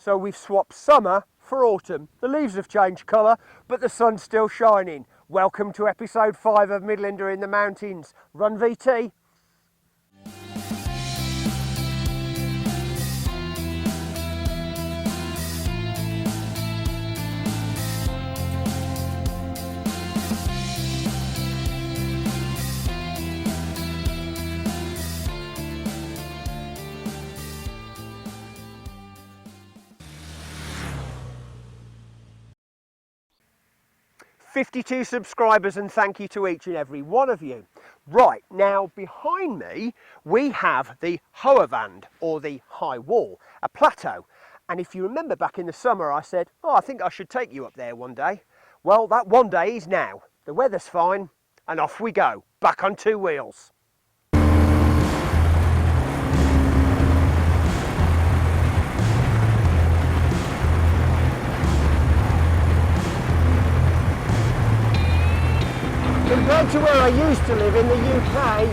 So we've swapped summer for autumn. The leaves have changed colour, but the sun's still shining. Welcome to episode 5 of Midlander in the Mountains. Run VT. 52 subscribers, and thank you to each and every one of you. Right, now behind me we have the Hohewand, or the high wall, a plateau. And if you remember back in the summer I said, oh, I think I should take you up there one day. Well, that one day is now. The weather's fine and off we go, back on two wheels. Compared to where I used to live in the UK,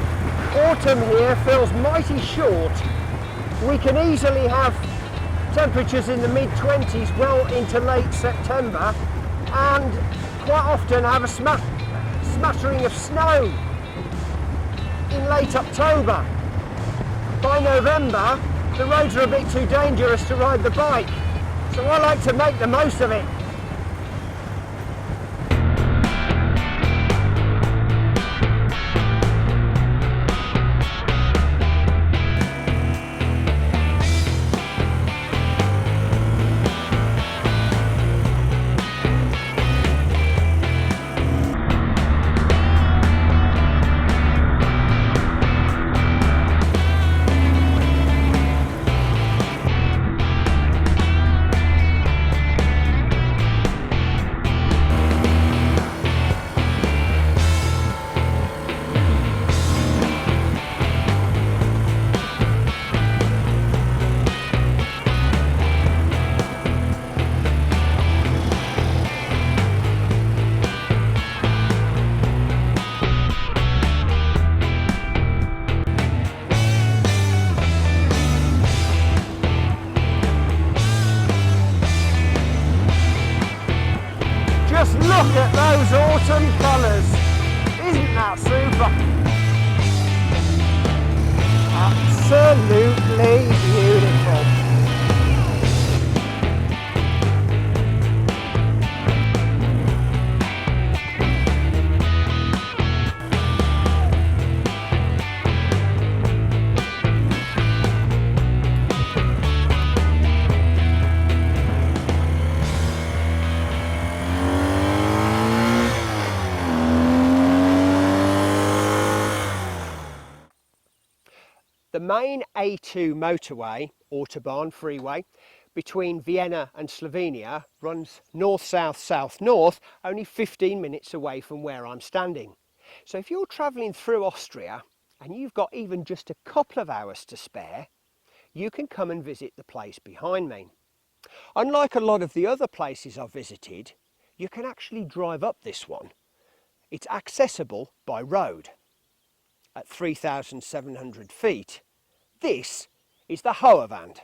autumn here feels mighty short. We can easily have temperatures in the mid-20s well into late September, and quite often have a smattering of snow in late October. By November, the roads are a bit too dangerous to ride the bike, so I like to make the most of it. Just look at those autumn colours, isn't that super? Absolutely beautiful. The main A2 motorway, Autobahn freeway, between Vienna and Slovenia runs north-south-south-north, only 15 minutes away from where I'm standing. So if you're travelling through Austria and you've got even just a couple of hours to spare, you can come and visit the place behind me. Unlike a lot of the other places I've visited, you can actually drive up this one. It's accessible by road. At 3,700 feet, this is the Hohewand.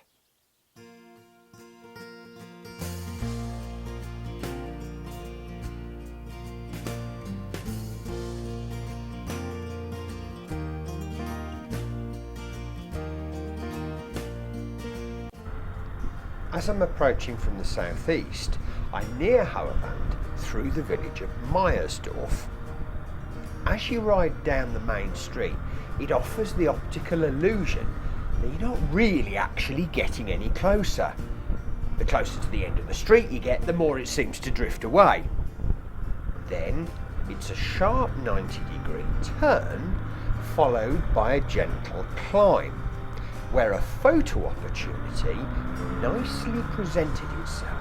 As I'm approaching from the southeast, I'm near Hohewand through the village of Meyersdorf. As you ride down the main street, it offers the optical illusion that you're not really actually getting any closer. The closer to the end of the street you get, the more it seems to drift away. Then it's a sharp 90-degree turn followed by a gentle climb, where a photo opportunity nicely presented itself.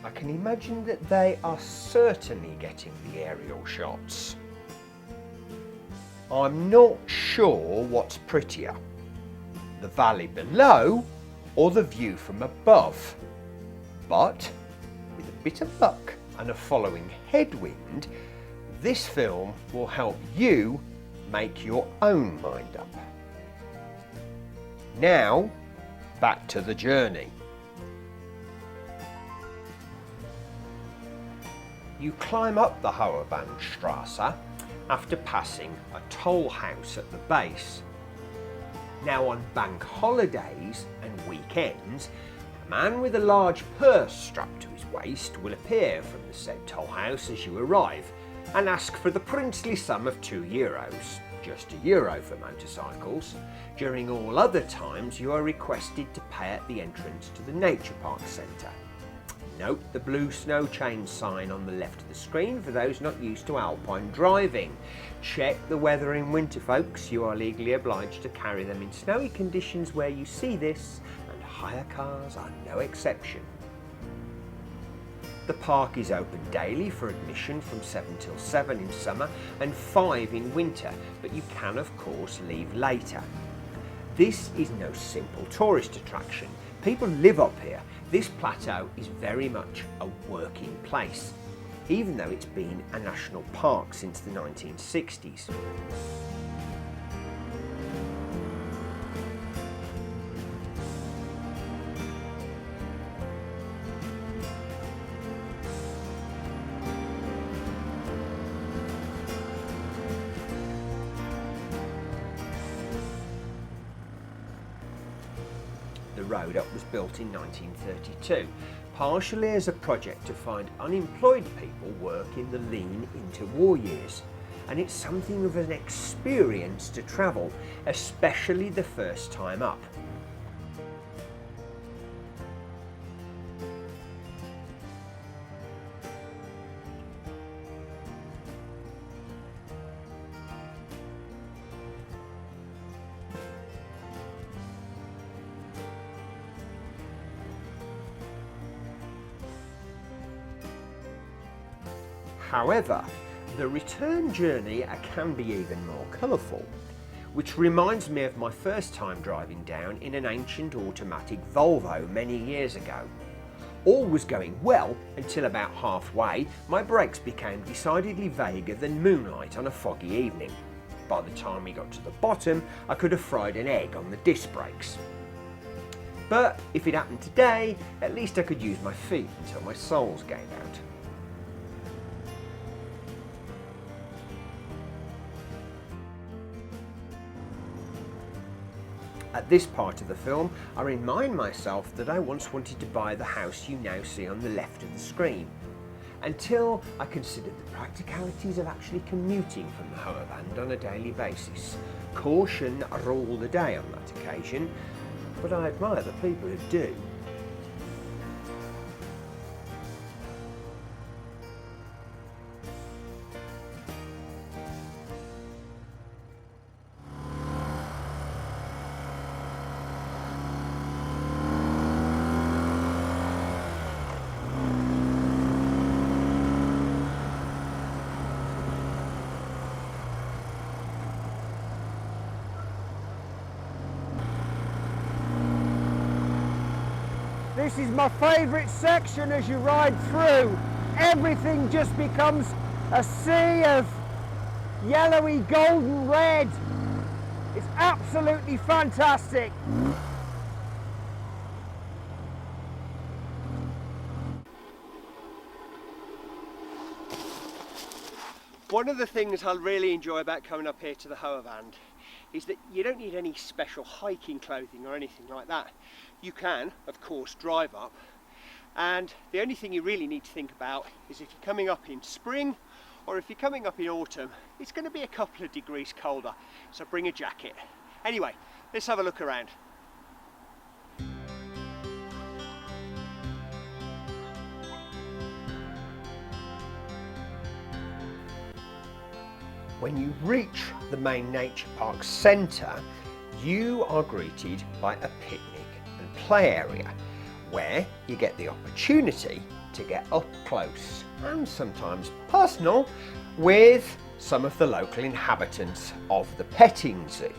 I can imagine that they are certainly getting the aerial shots. I'm not sure what's prettier, the valley below or the view from above, but with a bit of luck and a following headwind, this film will help you make your own mind up. Now, back to the journey. You climb up the Hohewand after passing a toll house at the base. Now on bank holidays and weekends, a man with a large purse strapped to his waist will appear from the said toll house as you arrive and ask for the princely sum of €2, just €1 for motorcycles. During all other times you are requested to pay at the entrance to the nature park centre. Note the blue snow chain sign on the left of the screen for those not used to alpine driving. Check the weather in winter, folks. You are legally obliged to carry them in snowy conditions where you see this, and hire cars are no exception. The park is open daily for admission from 7 till 7 in summer and 5 in winter, but you can of course leave later. This is no simple tourist attraction. People live up here. This plateau is very much a working place, even though it's been a national park since the 1960s. The road up was built in 1932, partially as a project to find unemployed people work in the lean interwar years. And it's something of an experience to travel, especially the first time up. However, the return journey can be even more colourful, which reminds me of my first time driving down in an ancient automatic Volvo many years ago. All was going well until about halfway my brakes became decidedly vaguer than moonlight on a foggy evening. By the time we got to the bottom, I could have fried an egg on the disc brakes. But if it happened today, at least I could use my feet until my soles gave out. At this part of the film, I remind myself that I once wanted to buy the house you now see on the left of the screen, until I considered the practicalities of actually commuting from the Hohewand on a daily basis. Caution ruled the day on that occasion, but I admire the people who do. This is my favourite section as you ride through. Everything just becomes a sea of yellowy golden red. It's absolutely fantastic. One of the things I really enjoy about coming up here to the Hohewand is that you don't need any special hiking clothing or anything like that. You can, of course, drive up, and the only thing you really need to think about is if you're coming up in spring or if you're coming up in autumn, it's going to be a couple of degrees colder, so bring a jacket. Anyway, let's have a look around. When you reach the main nature park centre, you are greeted by a picnic and play area where you get the opportunity to get up close and sometimes personal with some of the local inhabitants of the petting zoo.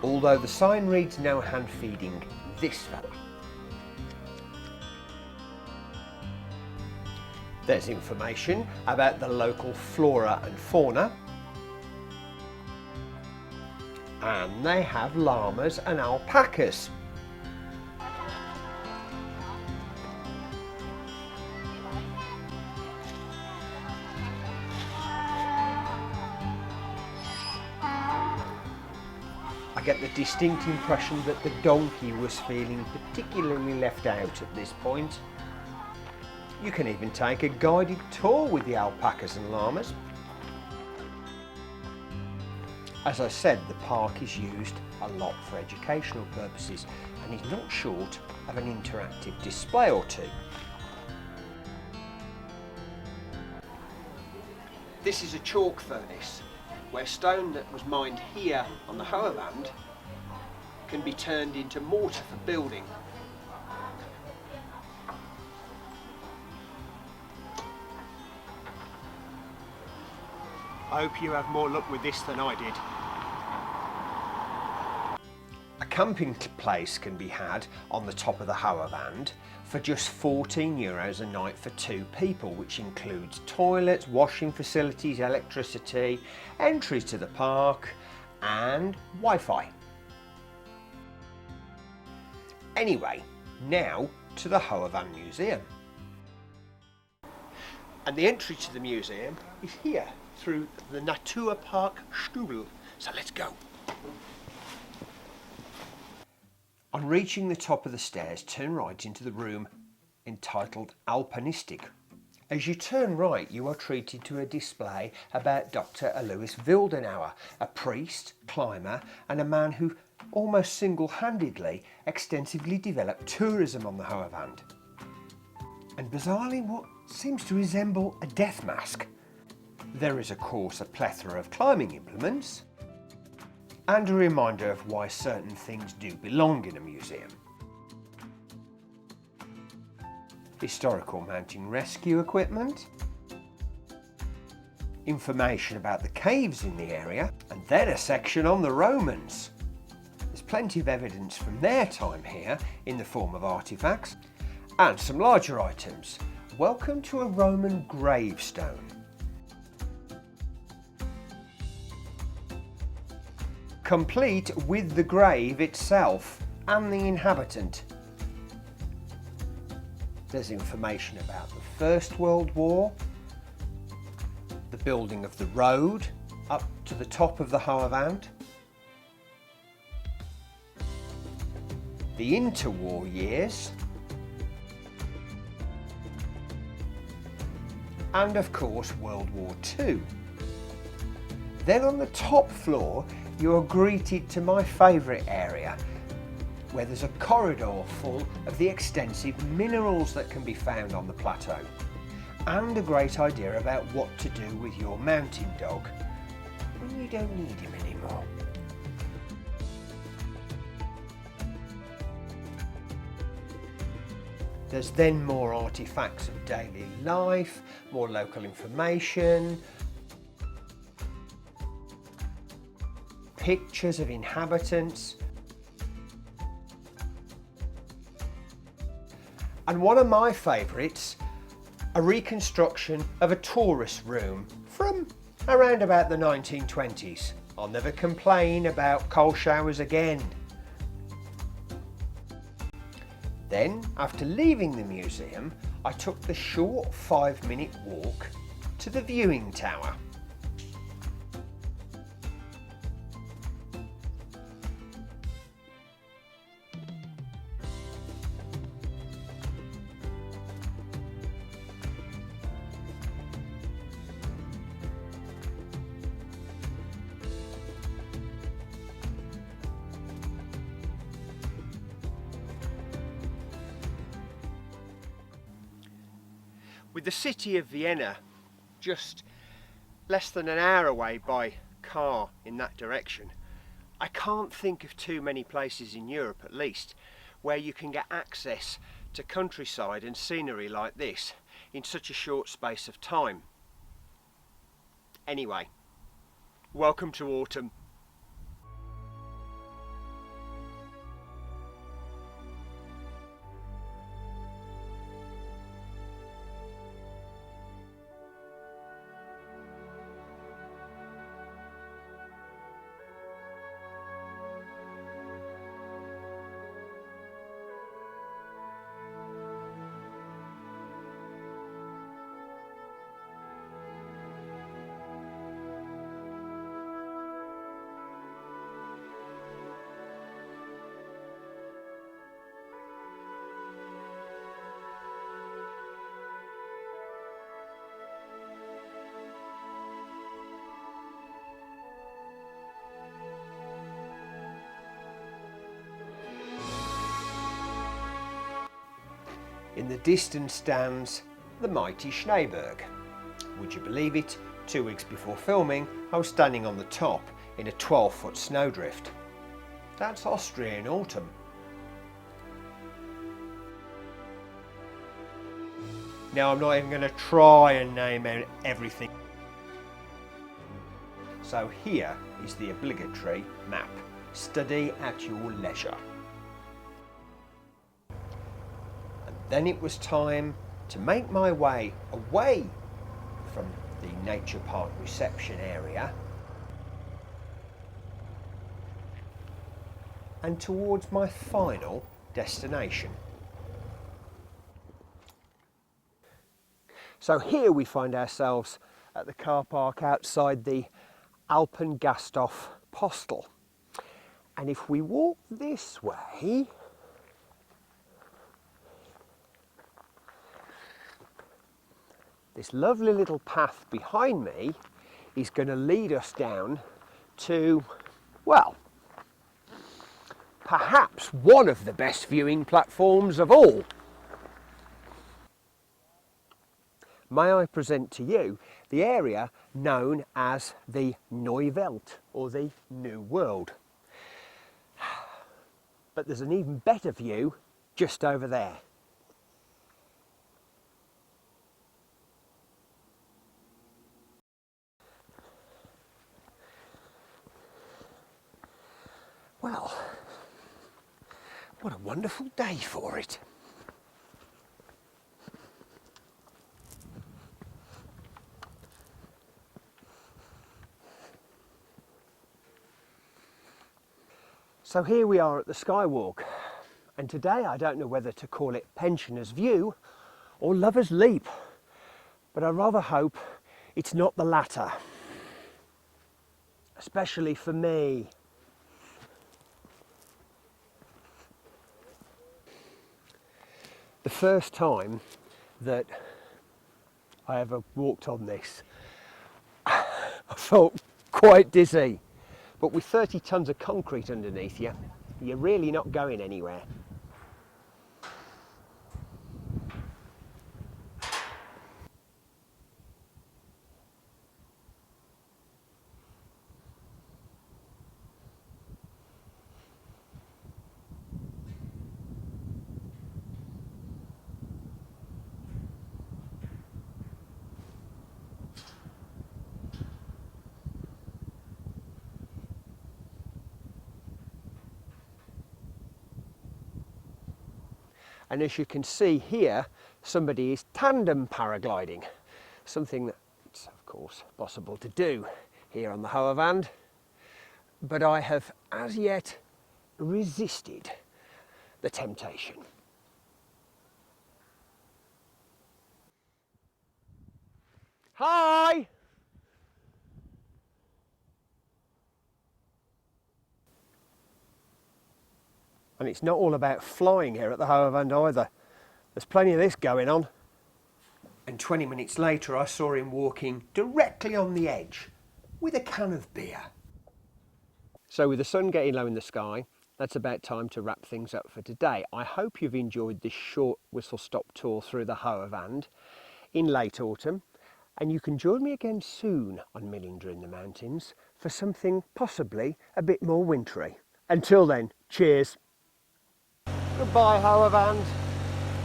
Although the sign reads no hand feeding this fella. There's information about the local flora and fauna, and they have llamas and alpacas. I get the distinct impression that the donkey was feeling particularly left out at this point. You can even take a guided tour with the alpacas and llamas. As I said, the park is used a lot for educational purposes and is not short of an interactive display or two. This is a chalk furnace, where stone that was mined here on the Hohewand can be turned into mortar for building. I hope you have more luck with this than I did. A camping place can be had on the top of the Hohewand for just €14 a night for 2 people, which includes toilets, washing facilities, electricity, entry to the park and Wi-Fi. Anyway, now to the Hohewand Museum. And the entry to the museum is here through the Naturpark Stubel. So let's go. On reaching the top of the stairs, turn right into the room entitled Alpinistic. As you turn right, you are treated to a display about Dr. Alois Wildenauer, a priest, climber, and a man who almost single-handedly extensively developed tourism on the Hohewand. And bizarrely, what seems to resemble a death mask. There is, of course, a plethora of climbing implements and a reminder of why certain things do belong in a museum. Historical mountain rescue equipment, information about the caves in the area, and then a section on the Romans. There's plenty of evidence from their time here in the form of artifacts and some larger items. Welcome to a Roman gravestone. Complete with the grave itself and the inhabitant. There's information about the First World War, the building of the road up to the top of the Hohewand, the interwar years, and of course World War II. Then on the top floor you are greeted to my favourite area, where there's a corridor full of the extensive minerals that can be found on the plateau, and a great idea about what to do with your mountain dog when you don't need him anymore. There's then more artifacts of daily life, more local information, pictures of inhabitants, and one of my favourites, a reconstruction of a tourist room from around about the 1920s. I'll never complain about cold showers again. Then, after leaving the museum, I took the short 5-minute walk to the viewing tower. With the city of Vienna just less than an hour away by car in that direction, I can't think of too many places in Europe, at least, where you can get access to countryside and scenery like this in such a short space of time. Anyway, welcome to autumn. In the distance stands the mighty Schneeberg. Would you believe it? 2 weeks before filming, I was standing on the top in a 12-foot snowdrift. That's Austria in autumn. Now I'm not even going to try and name everything. So here is the obligatory map. Study at your leisure. Then it was time to make my way away from the nature park reception area and towards my final destination. So here we find ourselves at the car park outside the Alpengasthof Postel. And if we walk this way, this lovely little path behind me is going to lead us down to, well, perhaps one of the best viewing platforms of all. May I present to you the area known as the Neue Welt, or the New World. But there's an even better view just over there. Well, what a wonderful day for it. So here we are at the Skywalk, and today I don't know whether to call it Pensioner's View or Lover's Leap, but I rather hope it's not the latter, especially for me. The first time that I ever walked on this, I felt quite dizzy. But with 30 tons of concrete underneath you, you're really not going anywhere. And as you can see here, somebody is tandem paragliding, something that's of course possible to do here on the Hohewand, but I have as yet resisted the temptation. Hi! And it's not all about flying here at the Hohewand either. There's plenty of this going on. And 20 minutes later I saw him walking directly on the edge with a can of beer. So with the sun getting low in the sky, that's about time to wrap things up for today. I hope you've enjoyed this short whistle-stop tour through the Hohewand. in late autumn, and you can join me again soon on Midlander in the Mountains for something possibly a bit more wintry. Until then, cheers. Goodbye, Hohewand.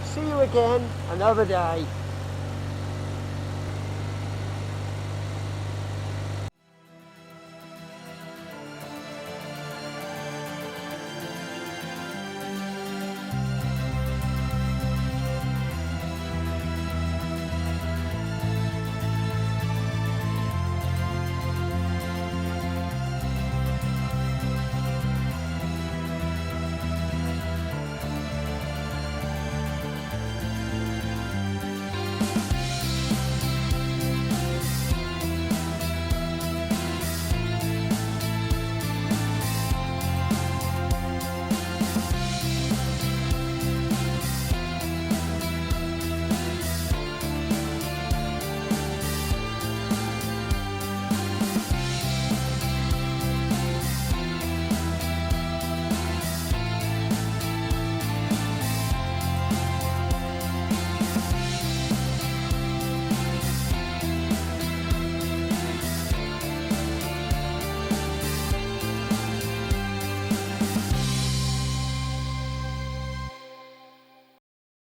See you again another day.